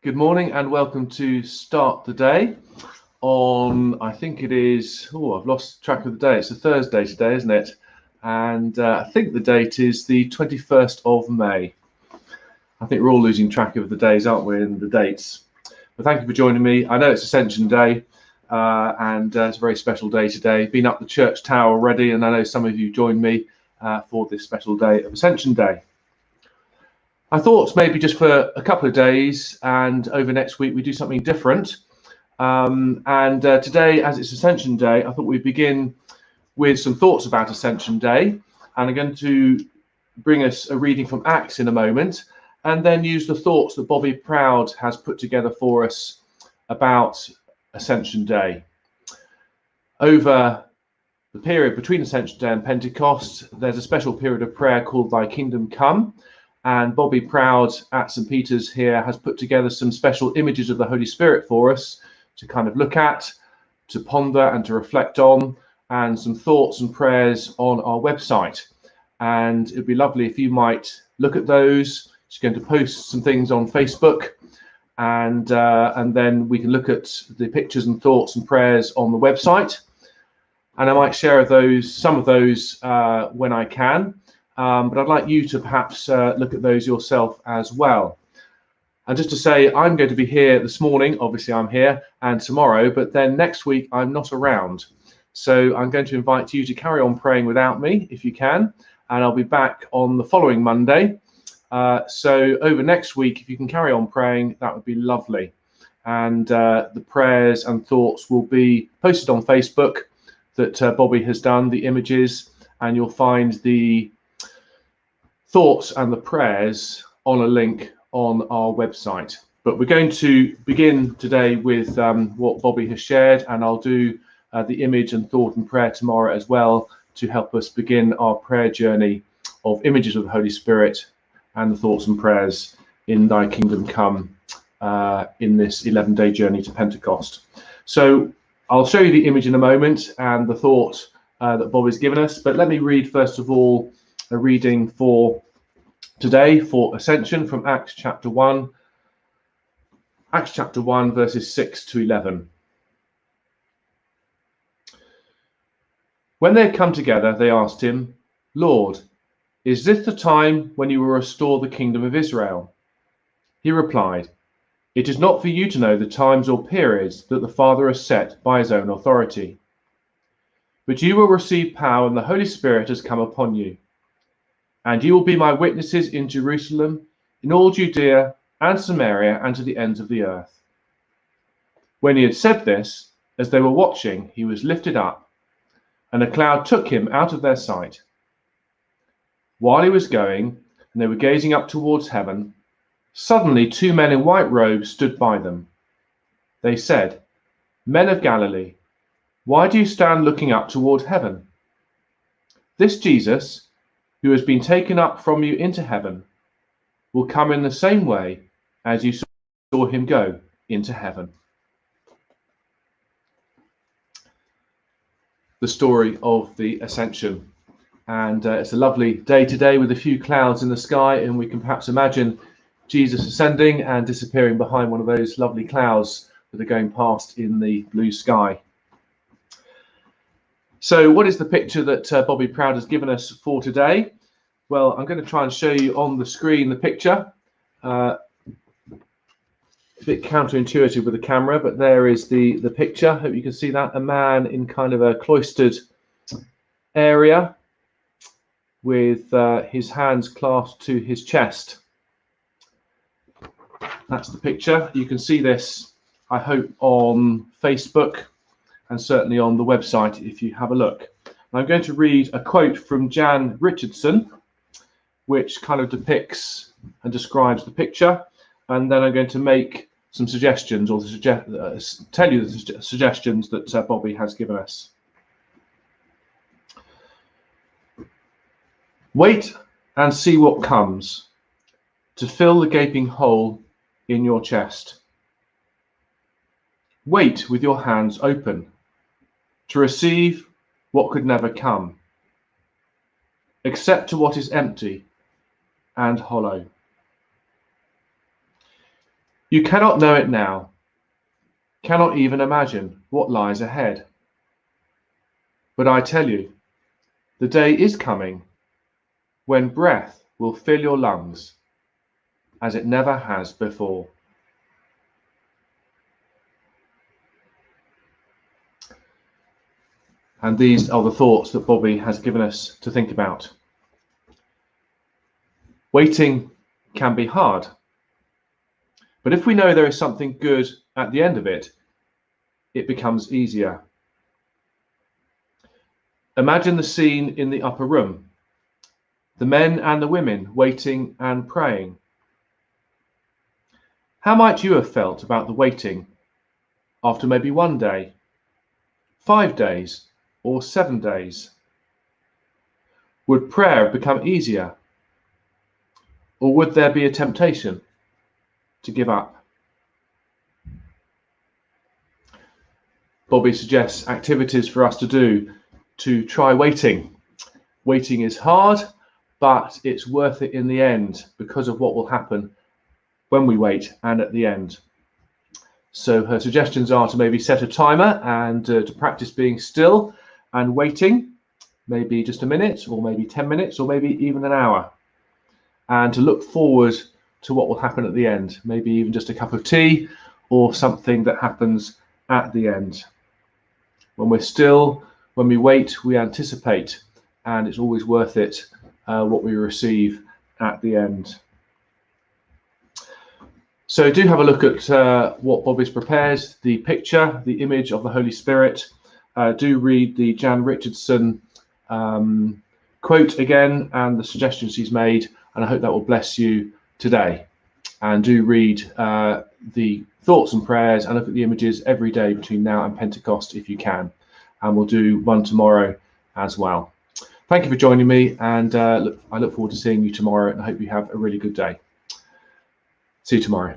Good morning and welcome to Start the Day on, I think it is, I've lost track of the day. It's a Thursday today, isn't it? And I think the date is the 21st of May. I think we're all losing track of the days, aren't we, and the dates. But thank you for joining me. I know it's Ascension Day and it's a very special day today. Been up the church tower already, and I know some of you joined me for this special day of Ascension Day. I thought maybe just for a couple of days and over next week we do something different. Today, as it's Ascension Day, I thought we'd begin with some thoughts about Ascension Day. And I'm going to bring us a reading from Acts in a moment, and then use the thoughts that Bobby Proud has put together for us about Ascension Day. Over the period between Ascension Day and Pentecost, there's a special period of prayer called Thy Kingdom Come. And Bobby Proud at St. Peter's here has put together some special images of the Holy Spirit for us to kind of look at, to ponder and to reflect on, and some thoughts and prayers on our website. And it'd be lovely if you might look at those. She's going to post some things on Facebook, and then we can look at the pictures and thoughts and prayers on the website. And I might share some of those when I can. But I'd like you to perhaps look at those yourself as well. And just to say, I'm going to be here this morning, obviously I'm here, and tomorrow, but then next week I'm not around. So I'm going to invite you to carry on praying without me, if you can, and I'll be back on the following Monday. So over next week, if you can carry on praying, that would be lovely. And the prayers and thoughts will be posted on Facebook that Bobby has done, the images, and you'll find the thoughts and the prayers on a link on our website. But we're going to begin today with what Bobby has shared, and I'll do the image and thought and prayer tomorrow as well to help us begin our prayer journey of images of the Holy Spirit and the thoughts and prayers in Thy Kingdom Come in this 11-day journey to Pentecost. So I'll show you the image in a moment and the thought that Bobby's given us, but let me read first of all a reading for today for Ascension from Acts chapter 1. Acts chapter 1 verses 6 to 11. When they had come together, they asked him, Lord, is this the time when you will restore the kingdom of Israel? He replied, It is not for you to know the times or periods that the Father has set by his own authority. But you will receive power, and the Holy Spirit has come upon you. And you will be my witnesses in Jerusalem, in all Judea and Samaria, and to the ends of the earth. When he had said this, as they were watching, he was lifted up, and a cloud took him out of their sight. While he was going, and they were gazing up towards heaven, suddenly 2 men in white robes stood by them. They said, Men of Galilee, why do you stand looking up toward heaven? This Jesus, who has been taken up from you into heaven, will come in the same way as you saw him go into heaven. The story of the Ascension. And it's a lovely day today with a few clouds in the sky, and we can perhaps imagine Jesus ascending and disappearing behind one of those lovely clouds that are going past in the blue sky. So what is the picture that Bobby Proud has given us for today? Well, I'm going to try and show you on the screen the picture. A bit counterintuitive with the camera, but there is the picture. Hope you can see that. A man in kind of a cloistered area with his hands clasped to his chest. That's the picture. You can see this, I hope, on Facebook and certainly on the website if you have a look. And I'm going to read a quote from Jan Richardson, which kind of depicts and describes the picture, and then I'm going to make some suggestions, or tell you the suggestions that Bobby has given us. Wait and see what comes to fill the gaping hole in your chest. Wait with your hands open to receive what could never come. Accept what is empty and hollow. You cannot know it now, cannot even imagine what lies ahead. But I tell you, the day is coming when breath will fill your lungs as it never has before. And these are the thoughts that Bobby has given us to think about. Waiting can be hard, but if we know there is something good at the end of it, it becomes easier. Imagine the scene in the upper room, the men and the women waiting and praying. How might you have felt about the waiting after maybe 1 day, 5 days, or 7 days? Would prayer become easier? Or would there be a temptation to give up? Bobby suggests activities for us to do to try waiting. Waiting is hard, but it's worth it in the end because of what will happen when we wait and at the end. So her suggestions are to maybe set a timer and to practice being still and waiting, maybe just a minute or maybe 10 minutes or maybe even an hour, and to look forward to what will happen at the end, maybe even just a cup of tea or something that happens at the end. When we're still, when we wait, we anticipate, and it's always worth it what we receive at the end. So do have a look at what Bobby's prepares, the picture, the image of the Holy Spirit. Do read the Jan Richardson quote again and the suggestions he's made, and I hope that will bless you today. And do read the thoughts and prayers and look at the images every day between now and Pentecost if you can. And we'll do one tomorrow as well. Thank you for joining me, and I look forward to seeing you tomorrow, and I hope you have a really good day. See you tomorrow.